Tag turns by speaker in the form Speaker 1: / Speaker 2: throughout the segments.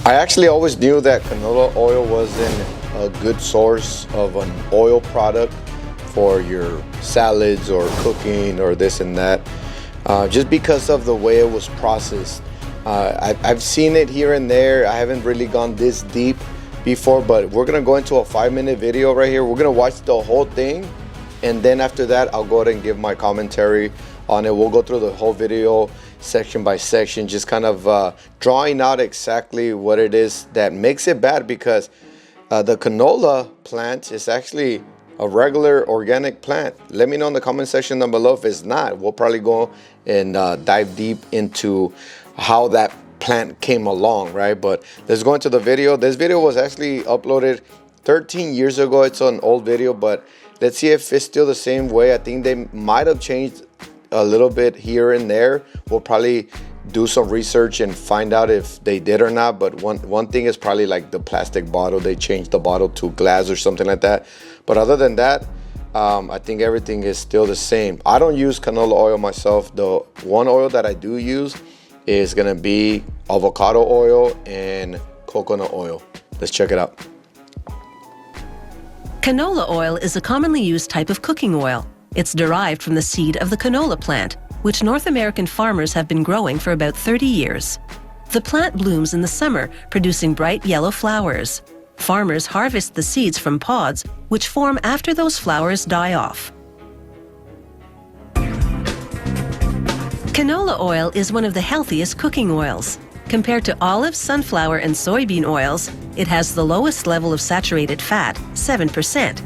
Speaker 1: I actually always knew that canola oil wasn't a good source of an oil product for your salads or cooking or this and that, just because of the way it was processed. I've seen it here and there. I haven't really gone this deep before, but we're gonna go into a 5-minute video right here. We're gonna watch the whole thing, and then after that I'll go ahead and give my commentary on it. We'll go through the whole video section by section, just kind of drawing out exactly what it is that makes it bad, because the canola plant is actually a regular organic plant. Let me know in the comment section down below if it's not. We'll probably go and dive deep into how that plant came along, right? But let's go into the video. This video was actually uploaded 13 years ago. It's an old video, but let's see if it's still the same way. I think they might have changed a little bit here and there. We'll probably do some research and find out if they did or not. But one thing is probably like the plastic bottle. They changed the bottle to glass or something like that. But other than that, I think everything is still the same. I don't use canola oil myself. The one oil that I do use is gonna be avocado oil and coconut oil. Let's check it out.
Speaker 2: Canola oil is a commonly used type of cooking oil. It's derived from the seed of the canola plant, which North American farmers have been growing for about 30 years. The plant blooms in the summer, producing bright yellow flowers. Farmers harvest the seeds from pods, which form after those flowers die off. Canola oil is one of the healthiest cooking oils. Compared to olive, sunflower, and soybean oils, it has the lowest level of saturated fat, 7%.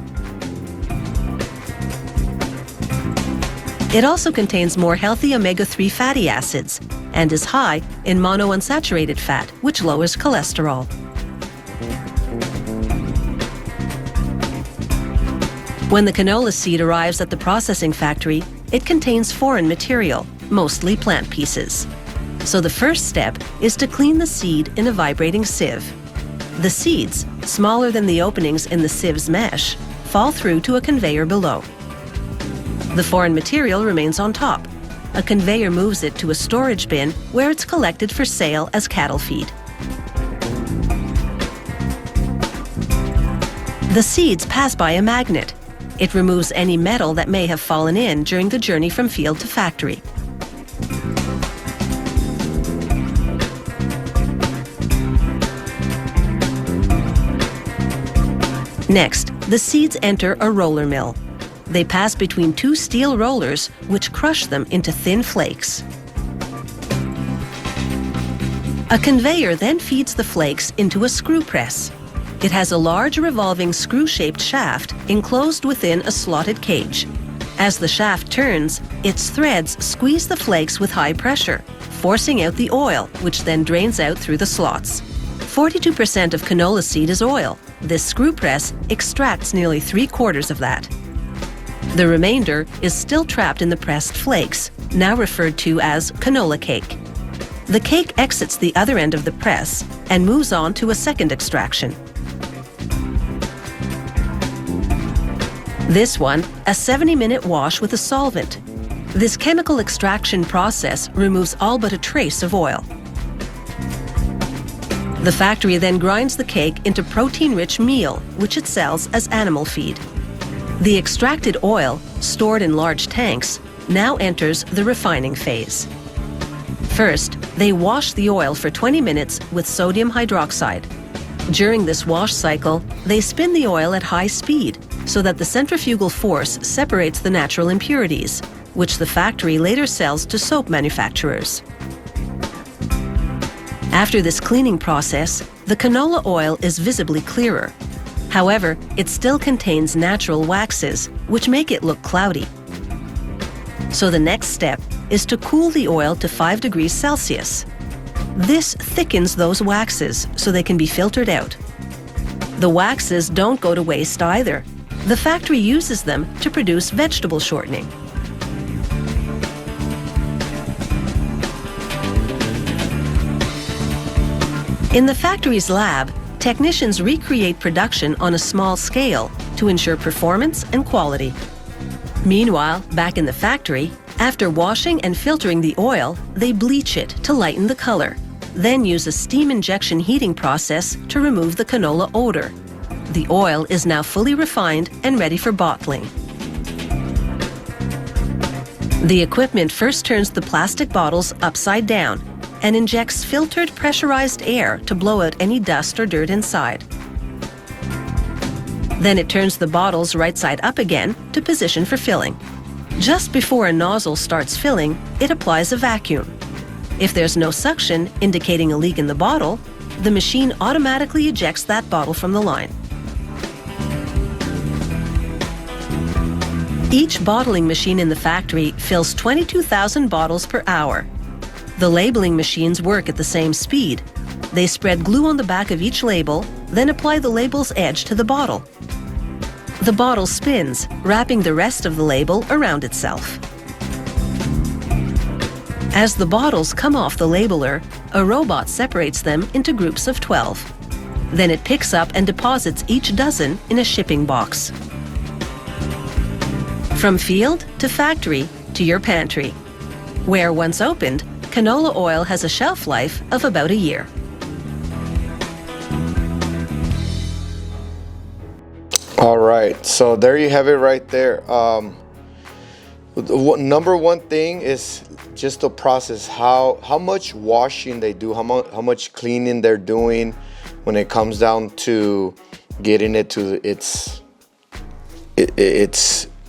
Speaker 2: It also contains more healthy omega-3 fatty acids and is high in monounsaturated fat, which lowers cholesterol. When the canola seed arrives at the processing factory, it contains foreign material, mostly plant pieces. So the first step is to clean the seed in a vibrating sieve. The seeds, smaller than the openings in the sieve's mesh, fall through to a conveyor below. The foreign material remains on top. A conveyor moves it to a storage bin where it's collected for sale as cattle feed. The seeds pass by a magnet. It removes any metal that may have fallen in during the journey from field to factory. Next, the seeds enter a roller mill. They pass between two steel rollers, which crush them into thin flakes. A conveyor then feeds the flakes into a screw press. It has a large revolving screw-shaped shaft enclosed within a slotted cage. As the shaft turns, its threads squeeze the flakes with high pressure, forcing out the oil, which then drains out through the slots. 42% of canola seed is oil. This screw press extracts nearly 3/4 of that. The remainder is still trapped in the pressed flakes, now referred to as canola cake. The cake exits the other end of the press and moves on to a second extraction. This one, a 70-minute wash with a solvent. This chemical extraction process removes all but a trace of oil. The factory then grinds the cake into protein-rich meal, which it sells as animal feed. The extracted oil, stored in large tanks, now enters the refining phase. First, they wash the oil for 20 minutes with sodium hydroxide. During this wash cycle, they spin the oil at high speed so that the centrifugal force separates the natural impurities, which the factory later sells to soap manufacturers. After this cleaning process, the canola oil is visibly clearer. However, it still contains natural waxes, which make it look cloudy. So the next step is to cool the oil to 5 degrees Celsius. This thickens those waxes so they can be filtered out. The waxes don't go to waste either. The factory uses them to produce vegetable shortening. In the factory's lab, technicians recreate production on a small scale to ensure performance and quality. Meanwhile, back in the factory, after washing and filtering the oil, they bleach it to lighten the color. then use a steam injection heating process to remove the canola odor. The oil is now fully refined and ready for bottling. The equipment first turns the plastic bottles upside down and injects filtered pressurized air to blow out any dust or dirt inside. Then it turns the bottles right side up again to position for filling. Just before a nozzle starts filling, it applies a vacuum. If there's no suction indicating a leak in the bottle, the machine automatically ejects that bottle from the line. Each bottling machine in the factory fills 22,000 bottles per hour. The labeling machines work at the same speed. They spread glue on the back of each label, then apply the label's edge to the bottle. The bottle spins, wrapping the rest of the label around itself. As the bottles come off the labeler, a robot separates them into groups of 12. Then it picks up and deposits each dozen in a shipping box. From field to factory to your pantry, where once opened, canola oil has a shelf life of about a year.
Speaker 1: All right, so there you have it right there. Number one thing is just the process, how much washing they do, how much cleaning they're doing when it comes down to getting it to its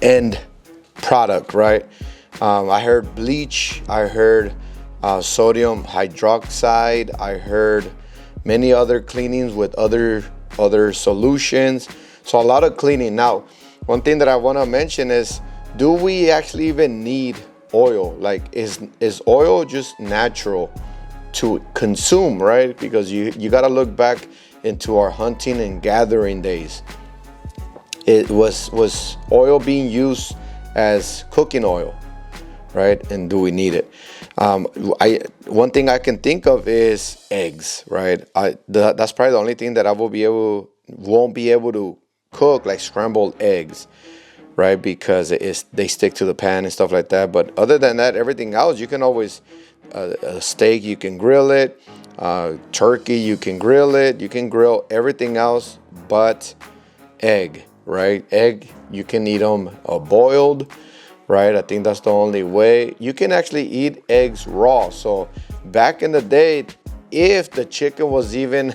Speaker 1: end product, right? I heard bleach, I heard sodium hydroxide, I heard many other cleanings with other solutions. So a lot of cleaning. Now, one thing that I want to mention is, do we actually even need oil? Like, is oil just natural to consume, right? Because you got to look back into our hunting and gathering days. It was oil being used as cooking oil, right? And do we need it? One thing I can think of is eggs, right? That's probably the only thing that I won't be able to cook, like scrambled eggs, right? Because they stick to the pan and stuff like that. But other than that, everything else, you can always a steak, you can grill it. Turkey, you can grill it. You can grill everything else but egg, right? Egg, you can eat them boiled, right? I think that's the only way. You can actually eat eggs raw. So back in the day, if the chicken was even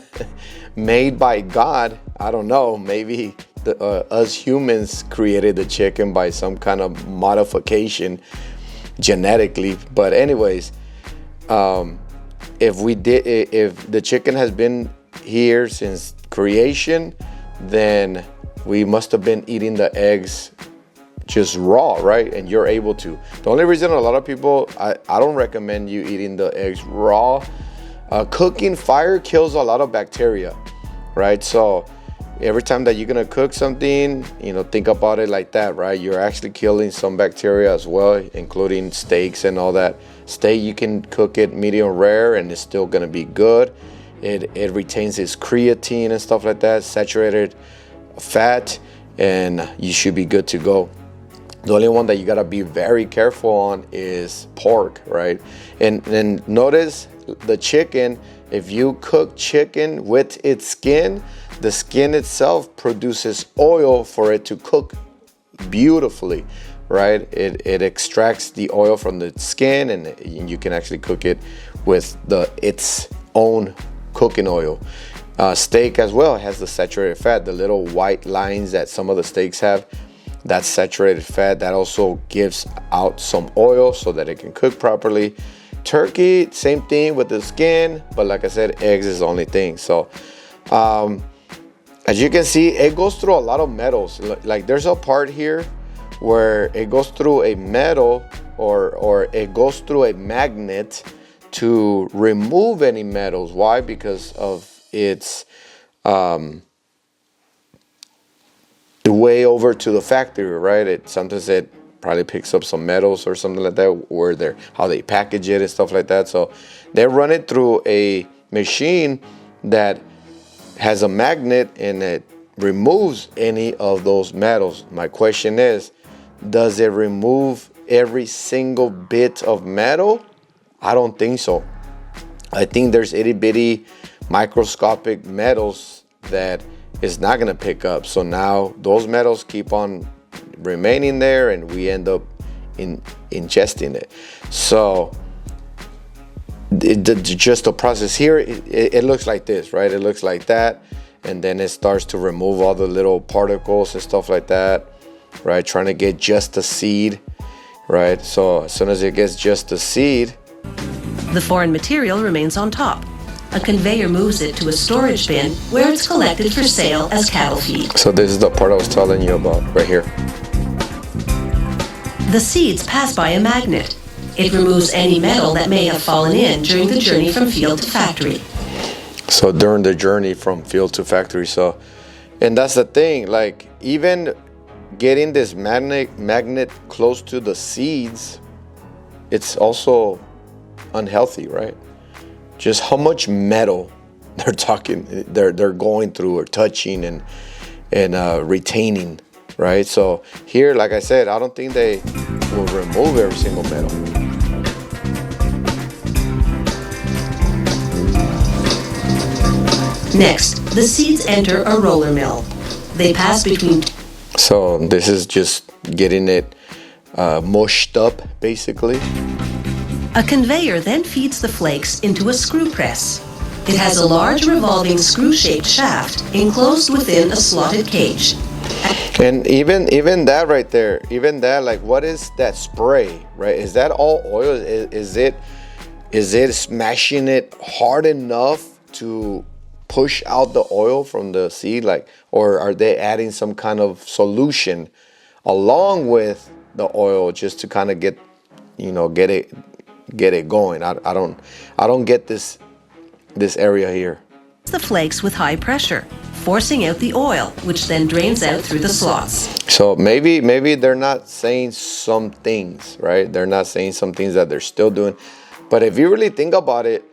Speaker 1: made by God, I don't know, maybe us humans created the chicken by some kind of modification genetically. But anyways, if the chicken has been here since creation, then we must have been eating the eggs just raw, right? And you're able to. The only reason a lot of people, I don't recommend you eating the eggs raw. Cooking, fire kills a lot of bacteria, right? So every time that you're gonna cook something, think about it like that, right? You're actually killing some bacteria as well, including steaks and all that. Steak, you can cook it medium rare and it's still gonna be good. It retains its creatine and stuff like that, saturated fat, and you should be good to go. The only one that you gotta be very careful on is pork, right? And notice the chicken, if you cook chicken with its skin, the skin itself produces oil for it to cook beautifully, right? It extracts the oil from the skin, and you can actually cook it with its own cooking oil. Steak as well has the saturated fat, the little white lines that some of the steaks have. That's saturated fat that also gives out some oil so that it can cook properly. Turkey, same thing with the skin, but like I said, eggs is the only thing. So as you can see, it goes through a lot of metals. Like there's a part here where it goes through a metal or it goes through a magnet to remove any metals. Why? Because of its the way over to the factory, right? Sometimes it probably picks up some metals or something like that, where how they package it and stuff like that. So they run it through a machine that has a magnet and it removes any of those metals. My question is, does it remove every single bit of metal? I don't think so. I think there's itty bitty microscopic metals that is not going to pick up. So now those metals keep on remaining there, and we end up ingesting it. So just the process here, it looks like this, right? It looks like that, and then it starts to remove all the little particles and stuff like that, right? Trying to get just the seed, right? So as soon as it gets just the seed,
Speaker 2: the foreign material remains on top. A conveyor moves it to a storage bin where it's collected for sale as cattle feed.
Speaker 1: So this is the part I was telling you about right here.
Speaker 2: The seeds pass by a magnet. It removes any metal that may have fallen in during the journey from field to factory.
Speaker 1: So during the journey from field to factory. So, and that's the thing, like even getting this magnet close to the seeds, it's also unhealthy, right? Just how much metal they're going through or touching and retaining, right? So here, like I said, I don't think they will remove every single metal.
Speaker 2: Next, the seeds enter a roller mill. They pass between.
Speaker 1: So this is just getting it mushed up, basically.
Speaker 2: A conveyor then feeds the flakes into a screw press. It has a large revolving screw-shaped shaft enclosed within a slotted cage.
Speaker 1: And even that right there, even that, like, what is that spray, right? Is that all oil? Is it smashing it hard enough to push out the oil from the seed, like, or are they adding some kind of solution along with the oil just to kind of get it going? I don't get this area here.
Speaker 2: The flakes with high pressure, forcing out the oil, which then drains out through the slots.
Speaker 1: So maybe they're not saying some things, right? They're not saying some things that they're still doing. But if you really think about it,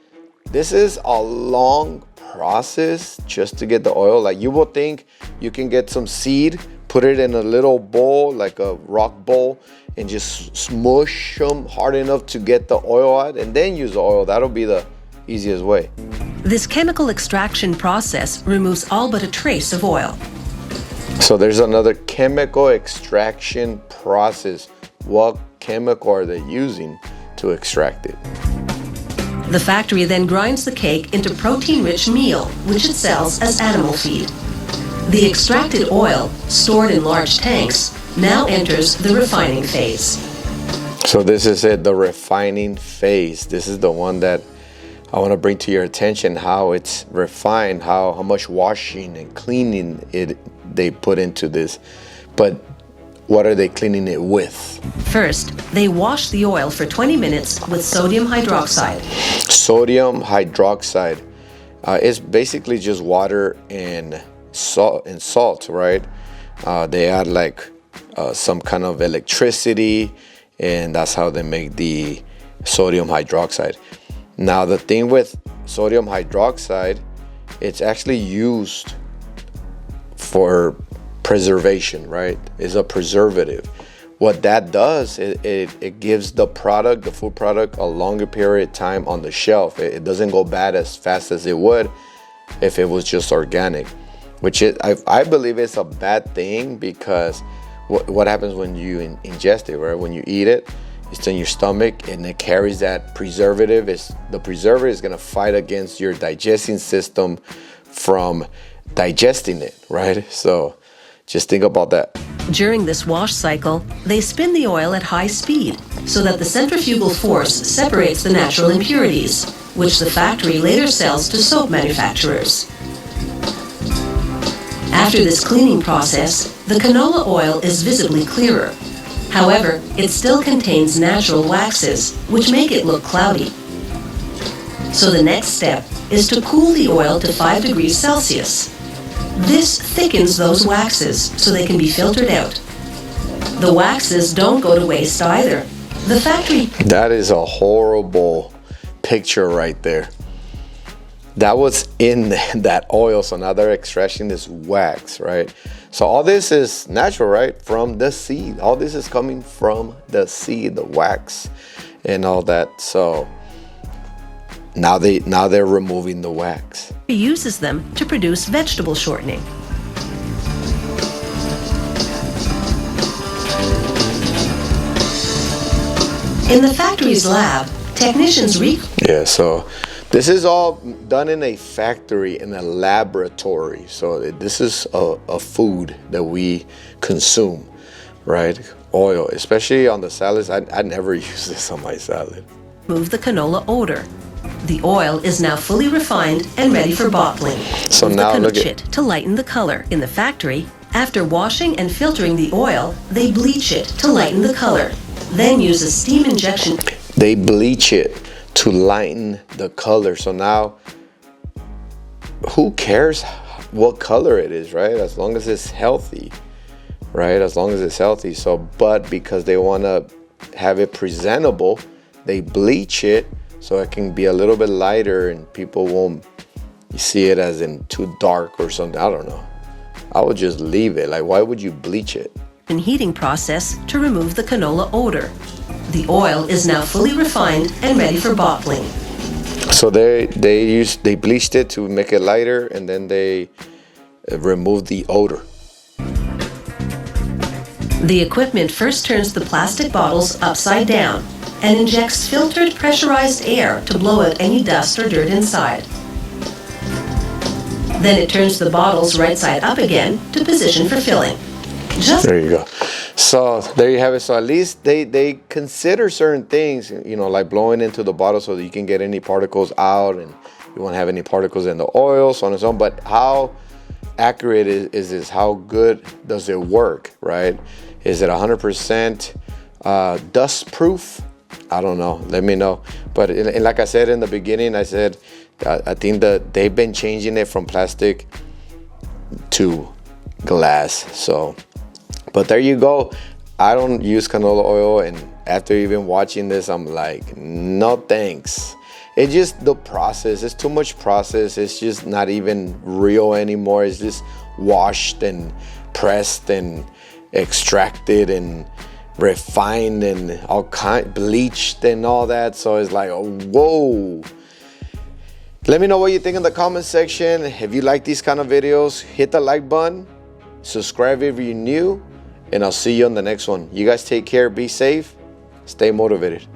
Speaker 1: this is a long process just to get the oil. Like, you will think you can get some seed, put it in a little bowl, like a rock bowl, and just smush them hard enough to get the oil out, and then use the oil. That'll be the easiest way.
Speaker 2: This chemical extraction process removes all but a trace of oil.
Speaker 1: So there's another chemical extraction process. What chemical are they using to extract it?
Speaker 2: The factory then grinds the cake into protein-rich meal, which it sells as animal feed. The extracted oil, stored in large tanks, now enters the refining phase.
Speaker 1: So this is it, the refining phase. This is the one that I want to bring to your attention, how it's refined, how much washing and cleaning they put into this. But what are they cleaning it with?
Speaker 2: First, they wash the oil for 20 minutes with sodium hydroxide.
Speaker 1: Sodium hydroxide is basically just water and salt, right? They add like some kind of electricity, and that's how they make the sodium hydroxide. Now, the thing with sodium hydroxide, it's actually used for preservation, right? It's a preservative. What that does, it gives the product, the food product, a longer period of time on the shelf. It doesn't go bad as fast as it would if it was just organic, which I believe it's a bad thing, because what happens when you ingest it, right? When you eat it, it's in your stomach and it carries that preservative. The preservative is going to fight against your digesting system from digesting it, right? So just think about that.
Speaker 2: During this wash cycle, they spin the oil at high speed so that the centrifugal force separates the natural impurities, which the factory later sells to soap manufacturers. After this cleaning process, the canola oil is visibly clearer. However, it still contains natural waxes, which make it look cloudy. So the next step is to cool the oil to 5 degrees Celsius. This thickens those waxes so they can be filtered out. The waxes don't go to waste either. The factory...
Speaker 1: That is a horrible picture right there. That was in that oil, so now they're extracting this wax, right? So all this is natural, right? From the seed. All this is coming from the seed, the wax and all that. So Now they're removing the wax.
Speaker 2: He uses them to produce vegetable shortening. In the factory's lab, technicians
Speaker 1: Yeah, so this is all done in a factory, in a laboratory. So this is a food that we consume, right? Oil, especially on the salads. I never use this on my salad.
Speaker 2: remove the canola odor. The oil is now fully refined and ready for bottling.
Speaker 1: So now look at
Speaker 2: to lighten the color. In the factory, after washing and filtering the oil, they bleach it to lighten the color. Then use a steam injection.
Speaker 1: They bleach it to lighten the color. So now, who cares what color it is, right? As long as it's healthy, right? As long as it's healthy. So, but because they want to have it presentable, they bleach it so it can be a little bit lighter and people won't see it as in too dark or something. I don't know. I would just leave it. Like, why would you bleach it?
Speaker 2: And heating process to remove the canola odor. The oil is now fully refined and ready for bottling.
Speaker 1: So they bleached it to make it lighter, and then they removed the odor.
Speaker 2: The equipment first turns the plastic bottles upside down and injects filtered pressurized air to blow out any dust or dirt inside. Then it turns the bottles right side up again to position for filling.
Speaker 1: There you go. So there you have it. So at least they consider certain things, you know, like blowing into the bottle so that you can get any particles out and you won't have any particles in the oil, so on and so on. But how accurate is this? How good does it work, right? Is it 100% dust proof? I don't know. Let me know. But like I said in the beginning, I said I think that they've been changing it from plastic to glass. So, but there you go. I don't use canola oil, and after even watching this, I'm like, no thanks. It's just the process. It's too much process. It's just not even real anymore. It's just washed and pressed and extracted and refined and all kind, bleached and all that. So it's like, oh, whoa. Let me know what you think in the comment section. If you like these kind of videos, hit the like button, subscribe if you're new, and I'll see you on the next one. You guys take care, be safe, stay motivated.